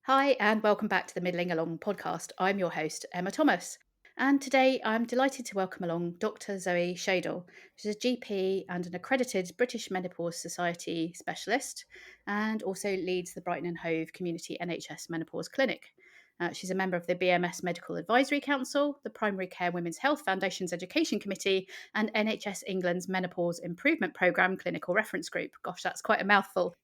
Hi, and welcome back to the Middling Along podcast. I'm your host, Emma Thomas. And today I'm delighted to welcome along Dr Zoe Schaedel. She's a GP and an accredited British Menopause Society specialist and also leads the Brighton and Hove Community NHS Menopause Clinic. She's a member of the BMS Medical Advisory Council, the Primary Care Women's Health Foundation's Education Committee, and NHS England's Menopause Improvement Programme Clinical Reference Group. Gosh, that's quite a mouthful.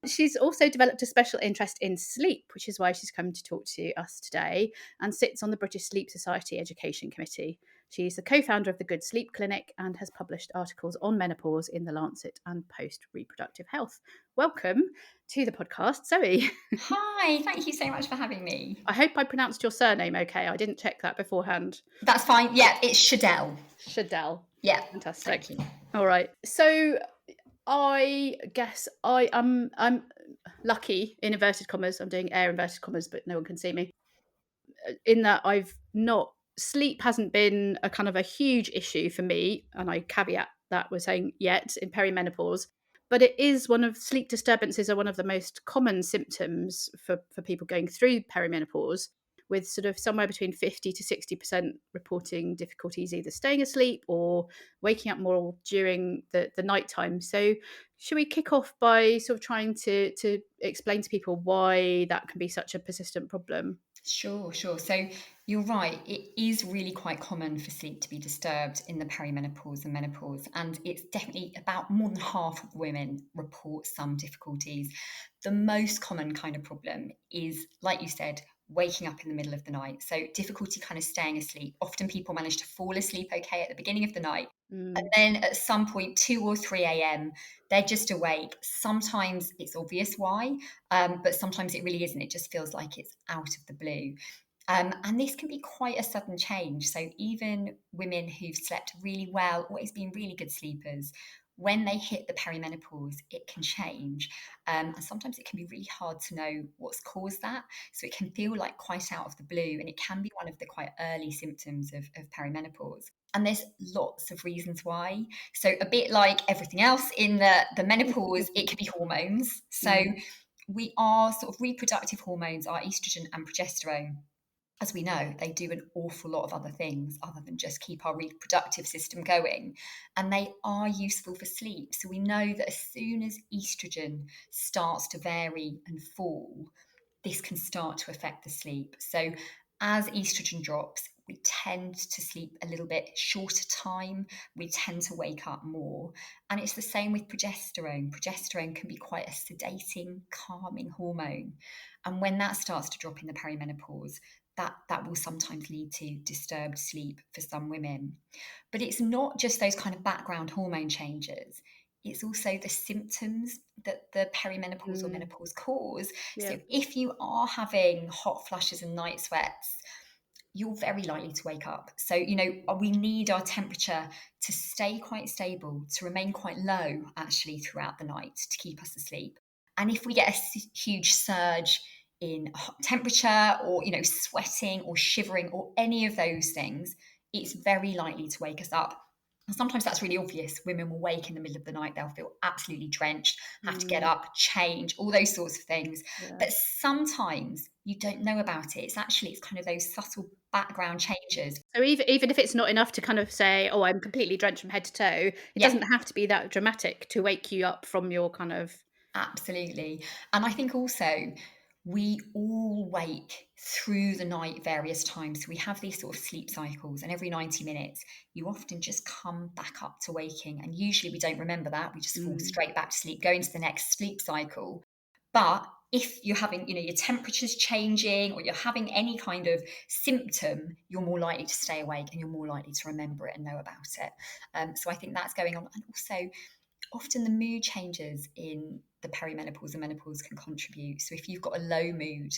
She's also developed a special interest in sleep, which is why she's come to talk to us today, and sits on the British Sleep Society Education Committee. She's the co-founder of the Good Sleep Clinic and has published articles on menopause in the Lancet and post-reproductive health. Welcome to the podcast, Zoe. Hi, thank you so much for having me. I hope I pronounced your surname okay. I didn't check that beforehand. That's fine. Yeah, it's Schaedel. Schaedel. Yeah, Fantastic. thank you. All right. So I guess I'm lucky in inverted commas. I'm doing air inverted commas, but no one can see me. In that I've not sleep hasn't been a kind of a huge issue for me, and I caveat that with saying yet in perimenopause. But it is one of sleep disturbances are one of the most common symptoms for people going through perimenopause, with sort of somewhere between 50 to 60% reporting difficulties either staying asleep or waking up more during the nighttime. So should we kick off by sort of trying to explain to people why that can be such a persistent problem? Sure, sure. So you're right. It is really quite common for sleep to be disturbed in the perimenopause and menopause. And it's definitely about more than half of women report some difficulties. The most common kind of problem is, like you said, waking up in the middle of the night. So difficulty kind of staying asleep. Often people manage to fall asleep okay at the beginning of the night. And Mm. then at some point, 2 or 3 a.m., they're just awake. Sometimes it's obvious why, but sometimes it really isn't. It just feels like it's out of the blue. And this can be quite a sudden change. So even women who've slept really well, always been really good sleepers, when they hit the perimenopause, it can change. And sometimes it can be really hard to know what's caused that. So it can feel like quite out of the blue, and it can be one of the quite early symptoms of perimenopause. And there's lots of reasons why. So a bit like everything else in the menopause, it could be hormones. So Mm. we are sort of reproductive hormones are estrogen and progesterone. As we know, they do an awful lot of other things other than just keep our reproductive system going. And they are useful for sleep. So we know that as soon as estrogen starts to vary and fall, this can start to affect the sleep. So as estrogen drops, we tend to sleep a little bit shorter time. We tend to wake up more. And it's the same with progesterone. Progesterone can be quite a sedating, calming hormone. And when that starts to drop in the perimenopause, that will sometimes lead to disturbed sleep for some women. But it's not just those kind of background hormone changes. It's also the symptoms that the perimenopause or Mm. menopause cause. Yeah. So if you are having hot flushes and night sweats, you're very likely to wake up. So, we need our temperature to stay quite stable, to remain quite low actually throughout the night to keep us asleep. And if we get a huge surge in temperature or, sweating or shivering or any of those things, it's very likely to wake us up. And sometimes that's really obvious. Women will wake in the middle of the night, they'll feel absolutely drenched, have to get Mm. up, change, all those sorts of things. Yeah. But sometimes you don't know about it. It's kind of those subtle background changes. So even if it's not enough to kind of say, "Oh, I'm completely drenched from head to toe," it Yeah, doesn't have to be that dramatic to wake you up from your kind of. absolutely. And I think also we all wake through the night various times. So we have these sort of sleep cycles, and every 90 minutes, you often just come back up to waking. And usually we don't remember that. We just fall Mm. straight back to sleep, go into the next sleep cycle. But if you're having, your temperature's changing or you're having any kind of symptom, you're more likely to stay awake and you're more likely to remember it and know about it. So I think that's going on. And also, often the mood changes in the perimenopause and menopause can contribute. So if you've got a low mood,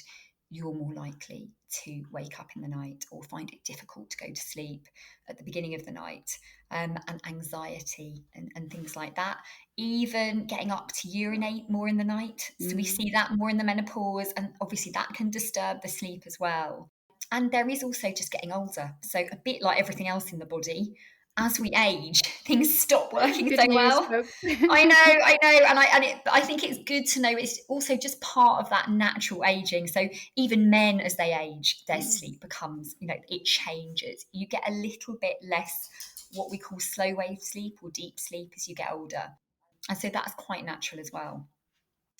you're more likely to wake up in the night or find it difficult to go to sleep at the beginning of the night, and anxiety and things like that. Even getting up to urinate more in the night. So we Mm. see that more in the menopause, and obviously that can disturb the sleep as well. And there is also just getting older. So a bit like everything else in the body, as we age, things stop working Good so news, well. folks. I know, and I think it's good to know it's also just part of that natural aging. So even men, as they age, their Mm. sleep becomes, it changes. You get a little bit less what we call slow wave sleep or deep sleep as you get older, and so that's quite natural as well.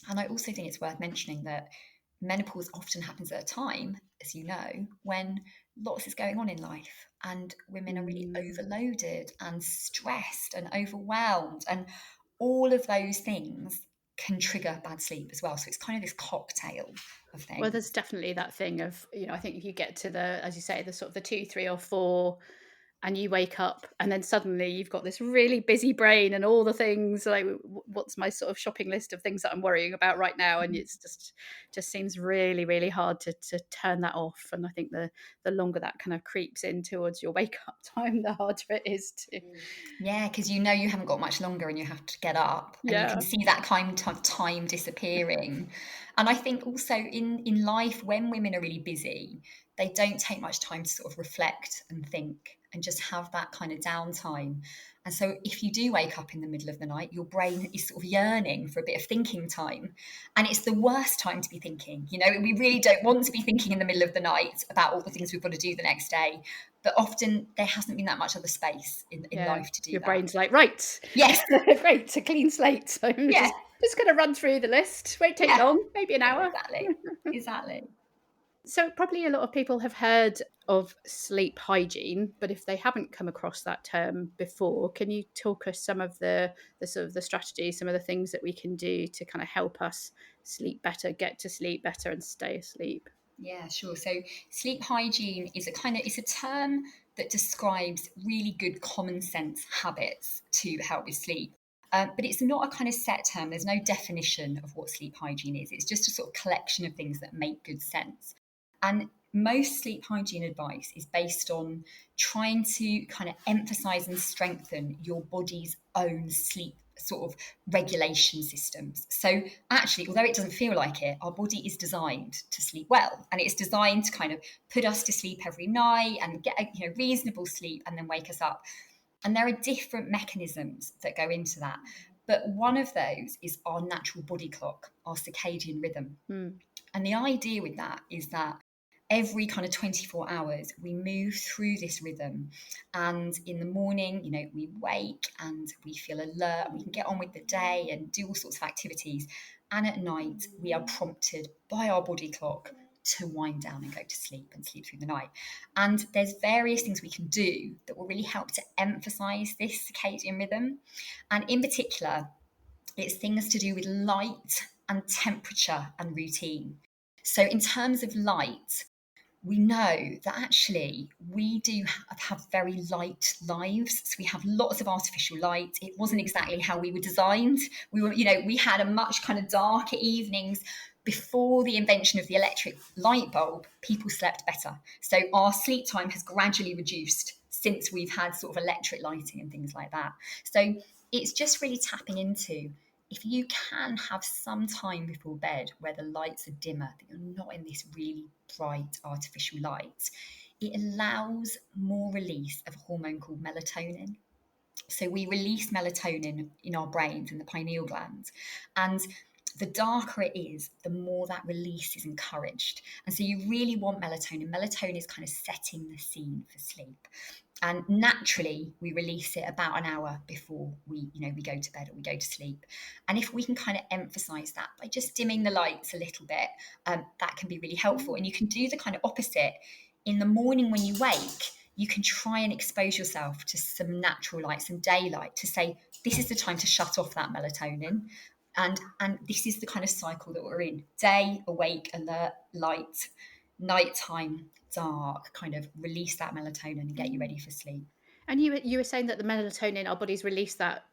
And I also think it's worth mentioning that menopause often happens at a time, as you know, when lots is going on in life and women are really Mm. overloaded and stressed and overwhelmed. And all of those things can trigger bad sleep as well. So it's kind of this cocktail of Well, things. there's definitely that thing of, I think if you get to the, as you say, the sort of the 2, 3, or 4, and you wake up and then suddenly you've got this really busy brain and all the things like, what's my sort of shopping list of things that I'm worrying about right now? And it's just seems really, really hard to turn that off. And I think the longer that kind of creeps in towards your wake up time, the harder it is to, Yeah, because you haven't got much longer and you have to get up and you can yeah. see that kind of time disappearing. And I think also in life, when women are really busy, they don't take much time to sort of reflect and think and just have that kind of downtime. And so if you do wake up in the middle of the night, your brain is sort of yearning for a bit of thinking time. And it's the worst time to be thinking. We really don't want to be thinking in the middle of the night about all the things we've got to do the next day. But often there hasn't been that much other space in Yeah, life to do your that. brain's like, right, Yes, great, a clean slate. So I'm yeah, just going to run through the list. Won't take yeah, long, maybe an yeah, hour. exactly. So probably a lot of people have heard of sleep hygiene, but if they haven't come across that term before, can you talk us some of the sort of the strategies, some of the things that we can do to kind of help us sleep better, get to sleep better, and stay asleep? Yeah, sure. So sleep hygiene is it's a term that describes really good common sense habits to help with sleep. But it's not a kind of set term. There's no definition of what sleep hygiene is. It's just a sort of collection of things that make good sense. And most sleep hygiene advice is based on trying to kind of emphasize and strengthen your body's own sleep sort of regulation systems. So actually, although it doesn't feel like it, our body is designed to sleep well, and it's designed to kind of put us to sleep every night and get a reasonable sleep and then wake us up. And there are different mechanisms that go into that. But one of those is our natural body clock, our circadian rhythm. Hmm. And the idea with that is that every kind of 24 hours, we move through this rhythm. And in the morning, we wake and we feel alert, we can get on with the day and do all sorts of activities. And at night, we are prompted by our body clock to wind down and go to sleep and sleep through the night. And there's various things we can do that will really help to emphasize this circadian rhythm. And in particular, it's things to do with light and temperature and routine. So, in terms of light, we know that actually we do have very light lives. So we have lots of artificial light. It wasn't exactly how we were designed. We had a much kind of darker evenings. Before the invention of the electric light bulb, people slept better. So our sleep time has gradually reduced since we've had sort of electric lighting and things like that. So it's just really tapping into, if you can have some time before bed where the lights are dimmer, that you're not in this really bright artificial light, it allows more release of a hormone called melatonin. So we release melatonin in our brains, in the pineal gland. And the darker it is, the more that release is encouraged. And so you really want melatonin. Melatonin is kind of setting the scene for sleep. And naturally, we release it about an hour before we go to bed or we go to sleep. And if we can kind of emphasize that by just dimming the lights a little bit, that can be really helpful. And you can do the kind of opposite. In the morning when you wake, you can try and expose yourself to some natural light, some daylight, to say, this is the time to shut off that melatonin. And this is the kind of cycle that we're in: day, awake, alert, light; nighttime, dark, kind of release that melatonin and get you ready for sleep. And you were saying that the melatonin, our bodies release that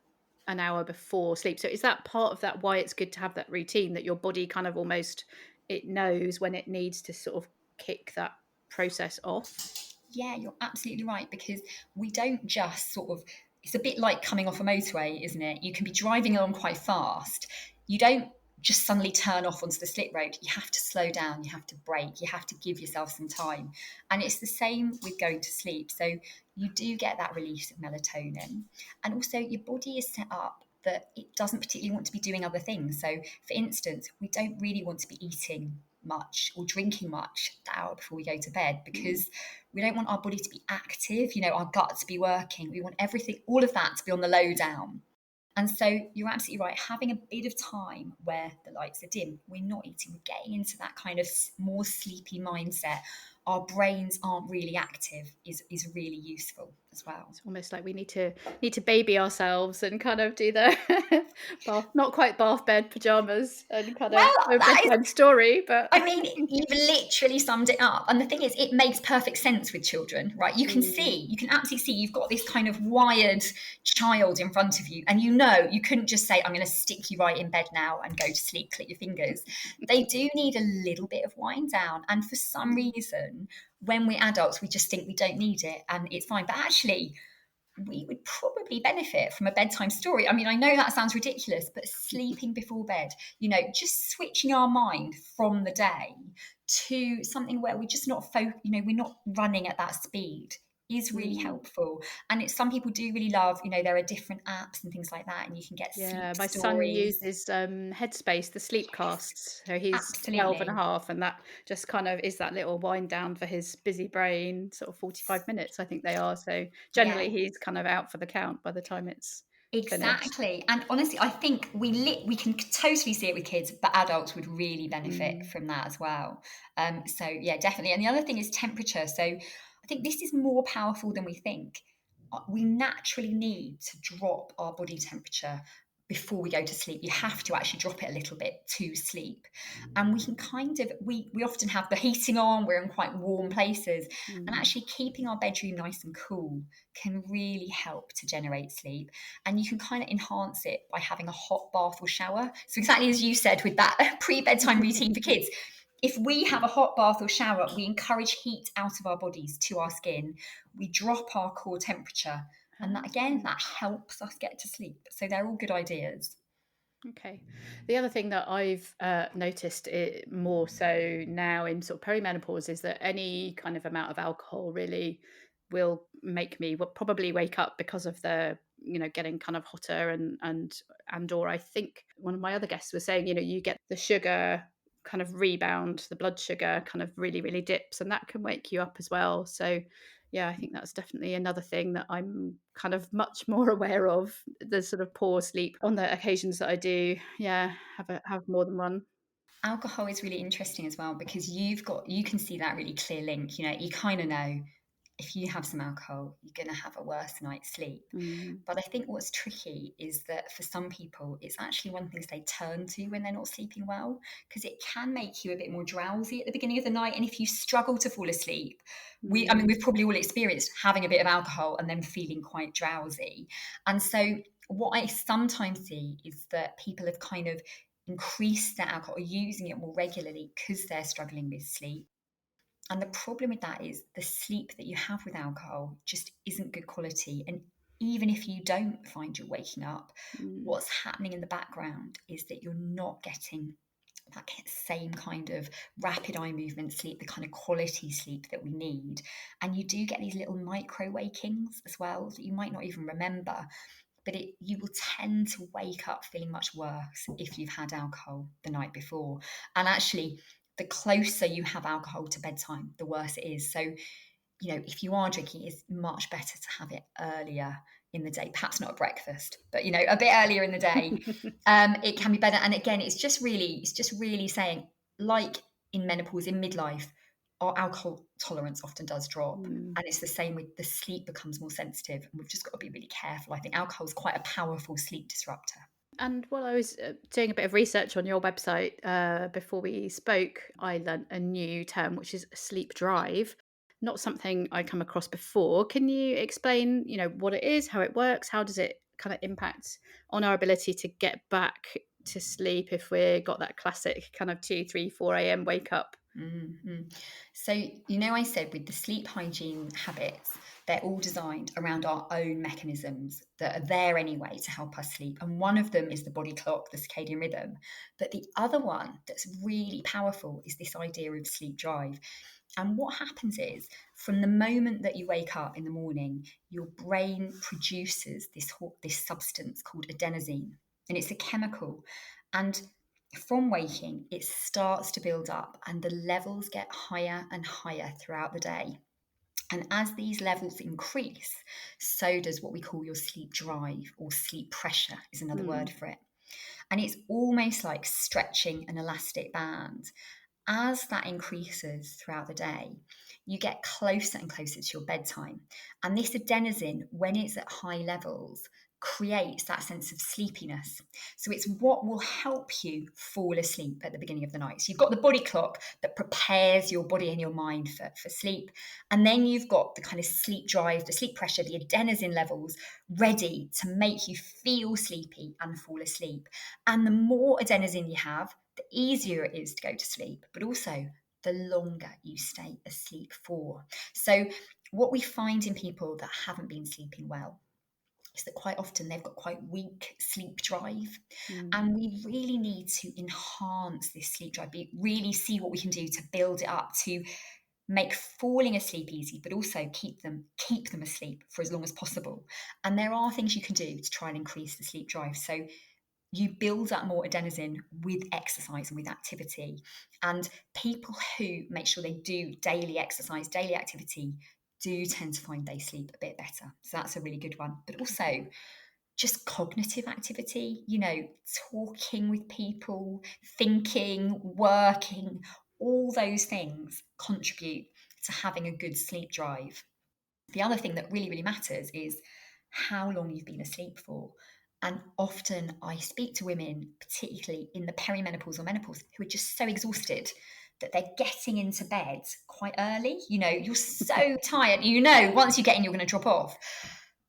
an hour before sleep. So is that part of that why it's good to have that routine, that your body kind of almost, it knows when it needs to sort of kick that process off? Yeah, you're absolutely right, because we don't just sort of, it's a bit like coming off a motorway, isn't it? You can be driving along quite fast. You don't just suddenly turn off onto the slip road. You have to slow down, you have to brake, you have to give yourself some time. And it's the same with going to sleep. So you do get that release of melatonin. And also, your body is set up that it doesn't particularly want to be doing other things. So, for instance, we don't really want to be eating much or drinking much the hour before we go to bed, because we don't want our body to be active, our gut to be working. We want everything, all of that to be on the low down. And so you're absolutely right. Having a bit of time where the lights are dim, we're not eating, we're getting into that kind of more sleepy mindset. Our brains aren't really active is really useful as well. It's almost like we need to baby ourselves and kind of do the bath, not quite bath bed pajamas, and kind of Well, a that is, bedtime story, but I mean, you've literally summed it up. And the thing is, it makes perfect sense with children, right? Mm. You can absolutely see you've got this kind of wired child in front of you. And you couldn't just say, I'm going to stick you right in bed now and go to sleep, click your fingers. They do need a little bit of wind down. And for some reason, when we're adults, we just think we don't need it and it's fine. But actually, we would probably benefit from a bedtime story. I mean, I know that sounds ridiculous, but sleeping before bed, just switching our mind from the day to something where we're just not, we're not running at that speed is really Mm. helpful. And it's, some people do really love, there are different apps and things like that, and you can get Yeah, sleep my son stories. uses Headspace, the sleep Yes, casts. So he's 12 and a absolutely. half, and that just kind of is that little wind down for his busy brain, sort of 45 minutes, I think they are. So Yeah. generally he's kind of out for the count by the time it's finished. Exactly. And honestly, I think we can totally see it with kids, but adults would really benefit Mm. from that as well. So yeah, definitely. And the other thing is temperature. So I think this is more powerful than we think. We naturally need to drop our body temperature before we go to sleep. You have to actually drop it a little bit to sleep. And we can kind of, we often have the heating on, we're in quite warm places, and Mm. actually keeping our bedroom nice and cool can really help to generate sleep. And you can kind of enhance it by having a hot bath or shower. So exactly as you said with that pre-bedtime routine for kids, if we have a hot bath or shower, we encourage heat out of our bodies to our skin. We drop our core temperature. And that, again, Ah. that helps us get to sleep. So they're all good ideas. Okay. The other thing that I've noticed it more so now in sort of perimenopause is that any kind of amount of alcohol really will make me probably wake up because of the getting kind of hotter and or I think one of my other guests was saying you get the sugar kind of rebound, the blood sugar kind of really dips, and that can wake you up as well. So yeah, I think that's definitely another thing that I'm kind of much more aware of, the sort of poor sleep on the occasions that I do, yeah, have more than one. Alcohol is really interesting as well, because you can see that really clear link. You kind of know if you have some alcohol, you're going to have a worse night's sleep. Mm, But I think what's tricky is that for some people, it's actually one of the things they turn to when they're not sleeping well, because it can make you a bit more drowsy at the beginning of the night. And if you struggle to fall asleep, I mean, mm, we've probably all experienced having a bit of alcohol and then feeling quite drowsy. And so what I sometimes see is that people have kind of increased their alcohol or using it more regularly because they're struggling with sleep. And the problem with that is the sleep that you have with alcohol just isn't good quality. And even if you don't find you're waking up, mm, what's happening in the background is that you're not getting that same kind of rapid eye movement sleep, the kind of quality sleep that we need. And you do get these little micro wakings as well that you might not even remember. But you will tend to wake up feeling much worse if you've had alcohol the night before. And actually, the closer you have alcohol to bedtime, the worse it is. So, if you are drinking, it's much better to have it earlier in the day, perhaps not at breakfast, but a bit earlier in the day. It can be better. And again, it's just really saying, like in menopause, in midlife, our alcohol tolerance often does drop. mm. And it's the same with the sleep becomes more sensitive. And we've just got to be really careful. I think alcohol is quite a powerful sleep disruptor. And while I was doing a bit of research on your website before we spoke, I learnt a new term, which is sleep drive. Not something I come across before. Can you explain, what it is, how it works, how does it kind of impact on our ability to get back to sleep if we got that classic kind of 2, 3, 4 a.m. wake up? Mm-hmm. So, I said with the sleep hygiene habits, They're all designed around our own mechanisms that are there anyway to help us sleep. And one of them is the body clock, the circadian rhythm. But the other one that's really powerful is this idea of sleep drive. And what happens is, from the moment that you wake up in the morning, your brain produces this substance called adenosine, and it's a chemical. And from waking, it starts to build up, and the levels get higher and higher throughout the day. And as these levels increase, so does what we call your sleep drive, or sleep pressure is another word for it. And it's almost like stretching an elastic band. As that increases throughout the day, you get closer and closer to your bedtime. And this adenosine, when it's at high levels, creates that sense of sleepiness. So it's what will help you fall asleep at the beginning of the night. So you've got the body clock that prepares your body and your mind for sleep. And then you've got the kind of sleep drive, the sleep pressure, the adenosine levels ready to make you feel sleepy and fall asleep. And the more adenosine you have, the easier it is to go to sleep, but also the longer you stay asleep for. So what we find in people that haven't been sleeping well is that quite often they've got quite weak sleep drive. And we really need to enhance this sleep drive, really see what we can do to build it up, to make falling asleep easy, but also keep them asleep for as long as possible. And there are things you can do to try and increase the sleep drive. So you build up more adenosine with exercise and with activity. And people who make sure they do daily exercise, daily activity, do tend to find they sleep a bit better. So that's a really good one. But also just cognitive activity, talking with people, thinking, working, all those things contribute to having a good sleep drive. The other thing that really, really matters is how long you've been asleep for. And often I speak to women, particularly in the perimenopause or menopause, who are just so exhausted that they're getting into bed quite early. You're so tired. Once you get in, you're going to drop off.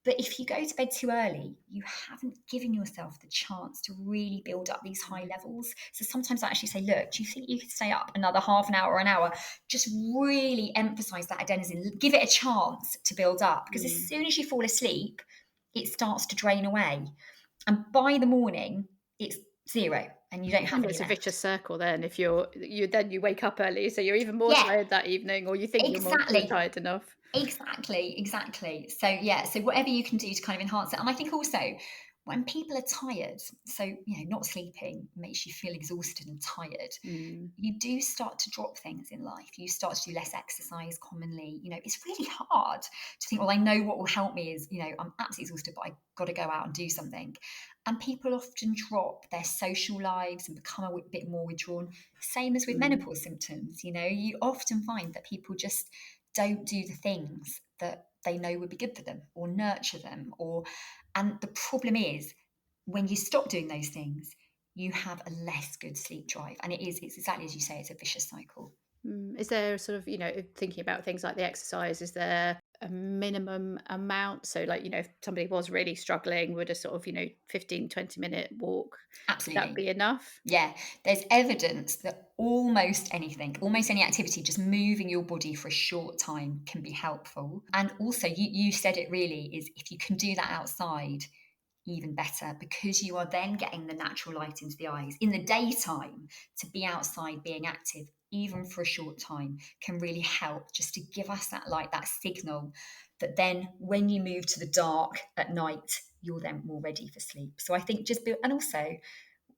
But if you go to bed too early, you haven't given yourself the chance to really build up these high levels. So sometimes I actually say, look, do you think you could stay up another half an hour or an hour? Just really emphasize that adenosine, give it a chance to build up. Because as soon as you fall asleep, it starts to drain away. And by the morning, it's zero and you don't have And any it's a left. vicious circle then if you wake up early, so you're even more Yeah, tired that evening, or you think you're exactly. tired enough. Exactly. So yeah, so whatever you can do to kind of enhance it. And I think also when people are tired, so not sleeping makes you feel exhausted and tired. Mm. You do start to drop things in life. You start to do less exercise commonly. It's really hard to think, well, I know what will help me is, I'm absolutely exhausted, but I've got to go out and do something. And people often drop their social lives and become a bit more withdrawn. Same as with menopause symptoms. You often find that people just don't do the things that they know would be good for them or nurture them, and the problem is when you stop doing those things, you have a less good sleep drive. And it's exactly as you say, it's a vicious cycle. Is there sort of, thinking about things like the exercise, is there a minimum amount? So like, if somebody was really struggling, would a sort of, 15, 20-minute walk, would that Absolutely. be enough? Yeah, there's evidence that almost anything, almost any activity, just moving your body for a short time can be helpful. And also, you said it really is, if you can do that outside, even better, because you are then getting the natural light into the eyes. In the daytime, to be outside being active, even for a short time, can really help just to give us that light, that signal that then when you move to the dark at night, you're then more ready for sleep. So I think and also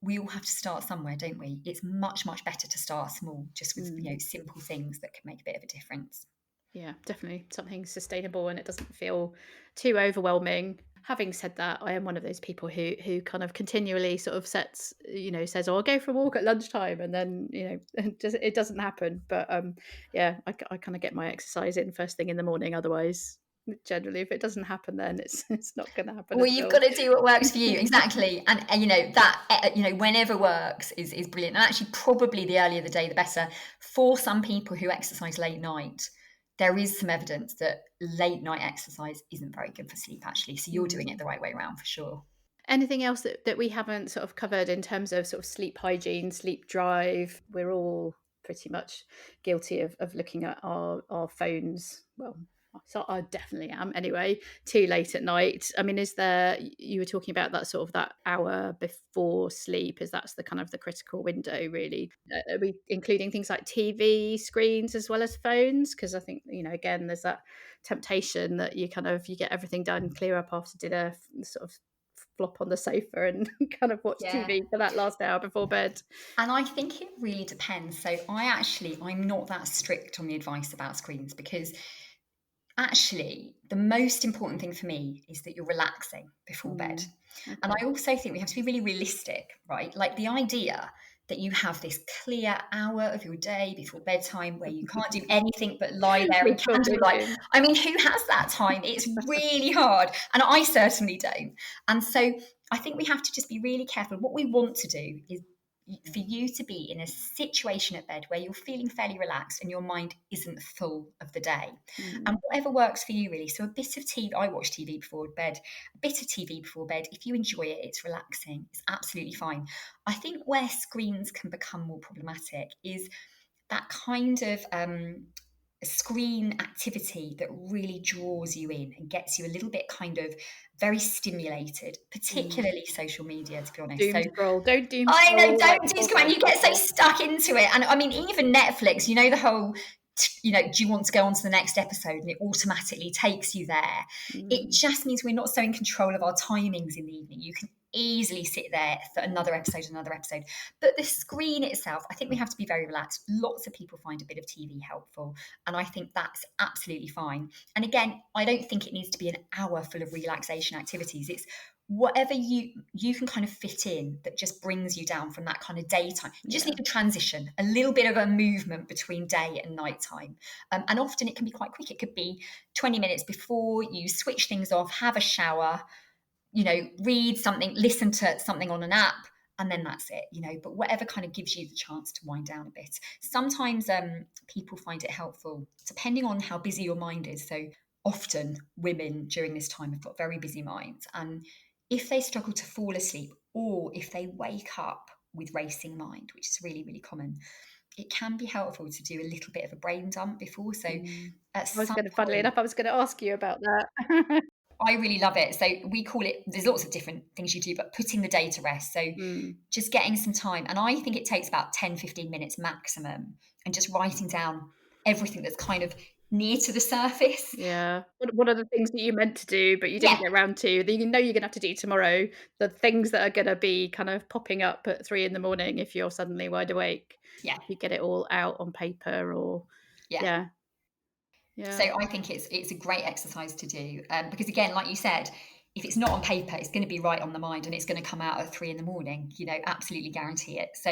we all have to start somewhere, don't we? It's much, much better to start small, just with simple things that can make a bit of a difference. Yeah, definitely something sustainable and it doesn't feel too overwhelming. Having said that, I am one of those people who kind of continually sort of says, "Oh, I'll go for a walk at lunchtime," and then it doesn't happen. But yeah, I kind of get my exercise in first thing in the morning. Otherwise, generally, if it doesn't happen, then it's it's not going to happen Well, at you've got all. to do what works for you, exactly. And that whenever works is brilliant. And actually, probably the earlier the day, the better. For some people who exercise late night, there is some evidence that late night exercise isn't very good for sleep, actually. So you're doing it the right way around for sure. Anything else that we haven't sort of covered in terms of sort of sleep hygiene, sleep drive? We're all pretty much guilty of looking at our phones. Well, So I definitely am. Anyway, too late at night. I mean, is there? You were talking about that sort of that hour before sleep. Is that's the kind of the critical window, really? Are we including things like TV screens as well as phones? Because I think again, there's that temptation that you get everything done, clear up after dinner, sort of flop on the sofa and kind of watch Yeah. TV for that last hour before bed. And I think it really depends. So I'm not that strict on the advice about screens because actually the most important thing for me is that you're relaxing before bed. Mm, And okay. I also think we have to be really realistic, right? Like the idea that you have this clear hour of your day before bedtime where you can't do anything but lie there in Sleep or candlelight. daydream. I mean, who has that time? It's really hard. And I certainly don't. And so I think we have to just be really careful. What we want to do is for you to be in a situation at bed where you're feeling fairly relaxed and your mind isn't full of the day. And Mm, whatever works for you, really. So a bit of TV, I watch TV before bed, a bit of TV before bed. If you enjoy it, it's relaxing, it's absolutely fine. I think where screens can become more problematic is that kind of screen activity that really draws you in and gets you a little bit kind of very stimulated, mm. particularly social media, to be honest. So Doom scroll. Don't doom I know, scroll like don't do poor come on, you get so people. stuck into it. And I mean, even Netflix, the whole, do you want to go on to the next episode? And it automatically takes you there. It Mm, just means we're not so in control of our timings in the evening. You can easily sit there for another episode, another episode. But the screen itself, I think we have to be very relaxed. Lots of people find a bit of TV helpful. And I think that's absolutely fine. And again, I don't think it needs to be an hour full of relaxation activities. It's whatever you can kind of fit in that just brings you down from that kind of daytime. You just yeah. need a transition, a little bit of a movement between day and nighttime. And often it can be quite quick. It could be 20 minutes before you switch things off, have a shower, read something, listen to something on an app, and then that's it, but whatever kind of gives you the chance to wind down a bit. Sometimes people find it helpful, depending on how busy your mind is. So often women during this time have got very busy minds. And if they struggle to fall asleep or if they wake up with racing mind, which is really, really common, it can be helpful to do a little bit of a brain dump before. So Mm. at I was some gonna funnily point, enough, I was gonna ask you about that. I really love it. So we call it, there's lots of different things you do, but putting the day to rest. So Mm, just getting some time. And I think it takes about 10, 15 minutes maximum and just writing down everything that's kind of near to the surface. yeah. What are the things that you meant to do, but you Yeah, didn't get around to, that you're gonna have to do tomorrow? The things that are gonna be kind of popping up at 3 in the morning if you're suddenly wide awake. yeah, If you get it all out on paper or yeah. yeah, So yeah. I think it's a great exercise to do because again, like you said, if it's not on paper, it's going to be right on the mind and it's going to come out at 3 in the morning. Absolutely guarantee it. So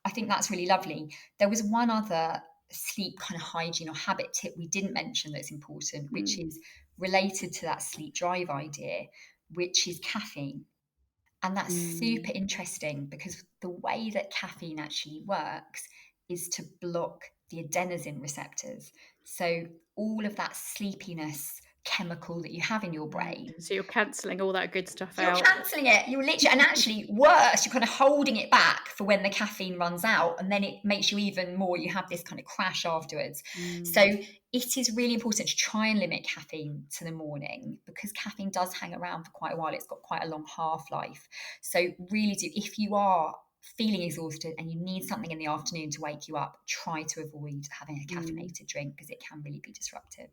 I think that's really lovely. There was one other sleep kind of hygiene or habit tip we didn't mention that's important, which Mm, is related to that sleep drive idea, which is caffeine. And that's super mm. interesting because the way that caffeine actually works is to block the adenosine receptors. So, all of that sleepiness chemical that you have in your Right. brain, So you're cancelling all that good stuff you're out. cancelling it. You're literally, and actually worse, you're kind of holding it back for when the caffeine runs out. And then it makes you even more, you have this kind of crash afterwards. So Mm, it is really important to try and limit caffeine to the morning because caffeine does hang around for quite a while. It's got quite a long half life. So really do, if you are feeling exhausted and you need something in the afternoon to wake you up, try to avoid having a mm. caffeinated drink because it can really be disruptive.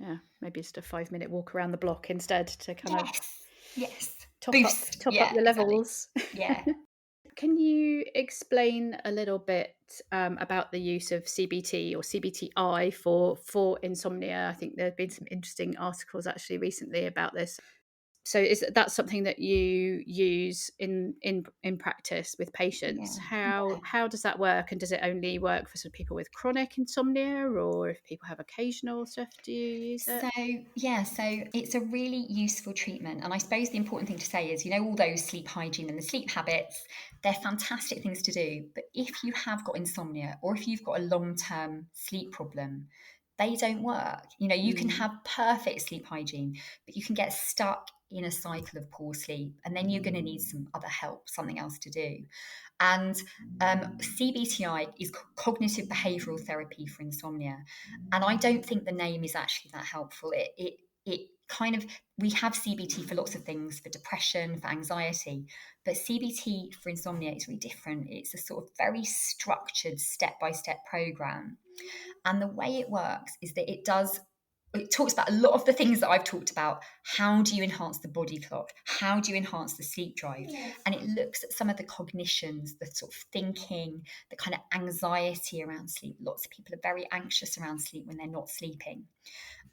Yeah, maybe just a 5-minute walk around the block instead to kind of Yes. Yes. top up Boost. top up Yeah, your exactly. levels. Yeah. Can you explain a little bit about the use of CBT or CBTI for insomnia? I think there have been some interesting articles actually recently about this. So is that something that you use in practice with patients? Yeah. How does that work? And does it only work for sort of people with chronic insomnia, or if people have occasional stuff, do you use it? So, yeah, so it's a really useful treatment. And I suppose the important thing to say is, all those sleep hygiene and the sleep habits, they're fantastic things to do. But if you have got insomnia or if you've got a long term sleep problem, they don't work. You can Mm. have perfect sleep hygiene, but you can get stuck in a cycle of poor sleep, and then you're going to need some other help, something else to do. And CBTI is cognitive behavioral therapy for insomnia. And I don't think the name is actually that helpful. It kind of, we have CBT for lots of things, for depression, for anxiety, but CBT for insomnia is really different. It's a sort of very structured step-by-step program. And the way it works is that it talks about a lot of the things that I've talked about. How do you enhance the body clock? How do you enhance the sleep drive? Yes. And it looks at some of the cognitions, the sort of thinking, the kind of anxiety around sleep. Lots of people are very anxious around sleep when they're not sleeping.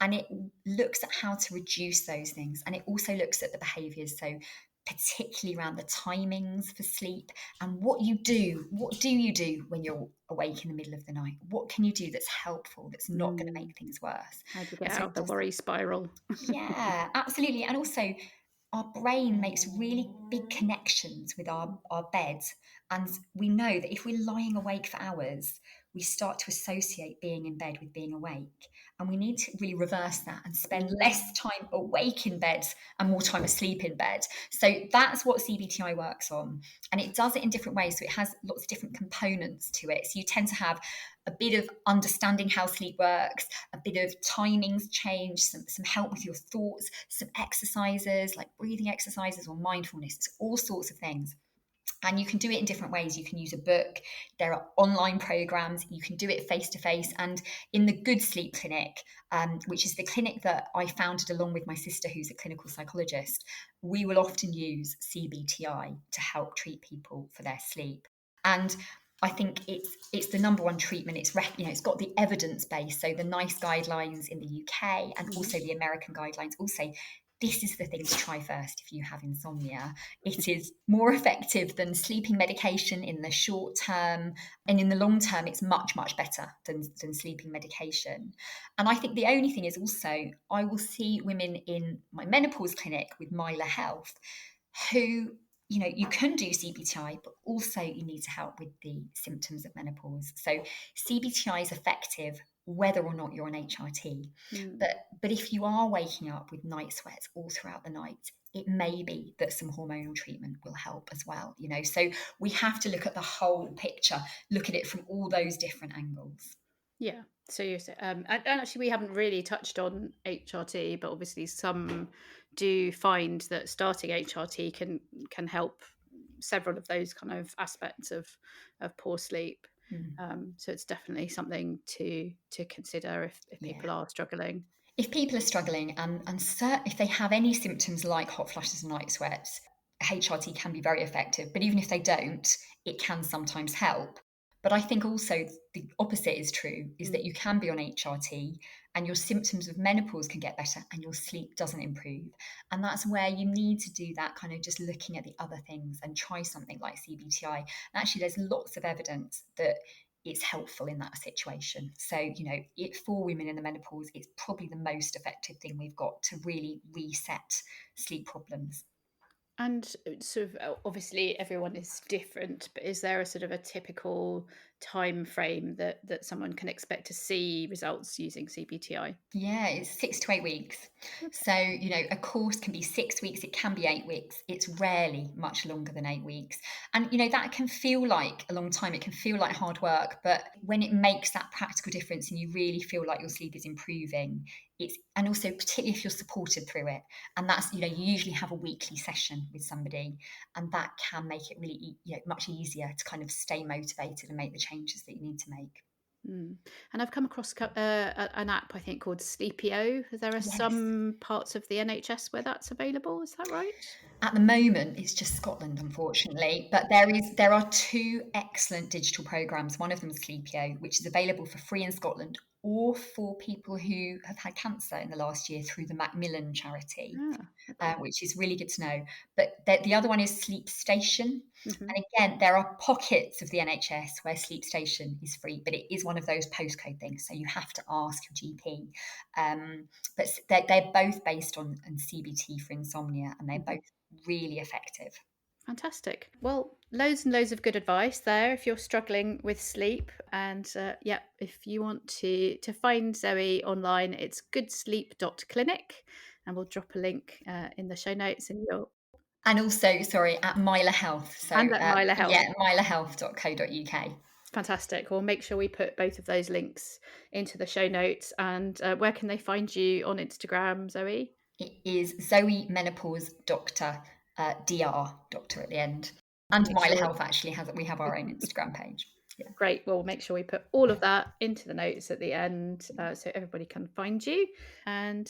And it looks at how to reduce those things. And it also looks at the behaviors. So particularly around the timings for sleep and what you do. What do you do when you're awake in the middle of the night? What can you do that's helpful, that's not going to Mm. make things worse? How do you get And so out it of the does, worry spiral? yeah, absolutely. And also, our brain makes really big connections with our beds. And we know that if we're lying awake for hours, we start to associate being in bed with being awake. And we need to really reverse that and spend Mm. less time awake in bed and more time asleep in bed. So that's what CBTI works on. And it does it in different ways. So it has lots of different components to it. So you tend to have a bit of understanding how sleep works, a bit of timings change, some help with your thoughts, some exercises like breathing exercises or mindfulness. It's all sorts of things. And you can do it in different ways. You can use a book. There are online programs. You can do it face to face. And in the Good Sleep Clinic, which is the clinic that I founded along with my sister, who's a clinical psychologist, we will often use CBTI to help treat people for their sleep. And I think it's the number one treatment. It's got the evidence base. So the NICE guidelines in the UK and Mhm. also the American guidelines all say this is the thing to try first if you have insomnia. It is more effective than sleeping medication in the short term. And in the long term, it's much, much better than sleeping medication. And I think the only thing is also, I will see women in my menopause clinic with Myla Health who, you can do CBTI, but also you need to help with the symptoms of menopause. So CBTI is effective whether or not you're on HRT. Mm. But if you are waking up with night sweats all throughout the night, it may be that some hormonal treatment will help as well. So we have to look at the whole picture, look at it from all those different angles. Yeah. So you're and actually we haven't really touched on HRT, but obviously some do find that starting HRT can help several of those kind of aspects of poor sleep. Mm. So it's definitely something to consider if people Yeah. are struggling. If people are struggling if they have any symptoms like hot flushes and night sweats, HRT can be very effective. But even if they don't, it can sometimes help. But I think also the opposite is true, is that Mm. you can be on HRT and your symptoms of menopause can get better and your sleep doesn't improve. And that's where you need to do that kind of just looking at the other things and try something like CBTI. And actually, there's lots of evidence that it's helpful in that situation. So, for women in the menopause, it's probably the most effective thing we've got to really reset sleep problems. And sort of obviously everyone is different, but is there a sort of a typical time frame that someone can expect to see results using CBTI? Yeah, it's 6 to 8 weeks. So, a course can be 6 weeks, it can be 8 weeks. It's rarely much longer than 8 weeks. And, that can feel like a long time. It can feel like hard work. But when it makes that practical difference and you really feel like your sleep is improving, and also particularly if you're supported through it. And that's, you usually have a weekly session with somebody, and that can make it really, much easier to kind of stay motivated and make the changes that you need to make. Mm. And I've come across an app, I think, called Sleepio. There are Yes. some parts of the NHS where that's available. Is that right? At the moment, it's just Scotland, unfortunately. But there are two excellent digital programs. One of them is Sleepio, which is available for free in Scotland or for people who have had cancer in the last year through the Macmillan charity, Ah, okay. which is really good to know. But the other one is Sleep Station. Hmm. And again, there are pockets of the NHS where Sleep Station is free, but it is one of those postcode things. So you have to ask your GP. But they're both based on CBT for insomnia, and they're Hmm. both really effective. Fantastic. Well, loads and loads of good advice there if you're struggling with sleep. And if you want to find Zoe online, it's goodsleep.clinic, and we'll drop a link in the show notes And also, sorry, at Myla Health. So, and at Myla Health. mylahealth.co.uk. Fantastic. We'll make sure we put both of those links into the show notes. And where can they find you on Instagram, Zoe? It is Zoe Menopause Doctor, doctor at the end. And Myla Health actually we have our own Instagram page. Yeah. Great. Well, we'll make sure we put all of that into the notes at the end so everybody can find you. And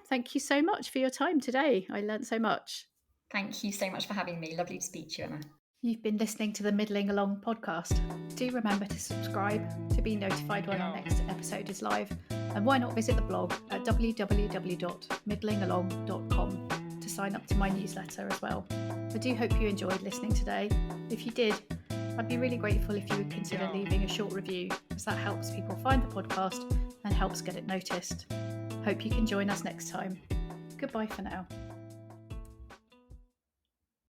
thank you so much for your time today. I learned so much. Thank you so much for having me. Lovely to speak to you, Emma. You've been listening to the Middling Along podcast. Do remember to subscribe to be notified when our next episode is live. And why not visit the blog at www.midlingalong.com to sign up to my newsletter as well. I do hope you enjoyed listening today. If you did, I'd be really grateful if you would consider leaving a short review, as that helps people find the podcast and helps get it noticed. Hope you can join us next time. Goodbye for now.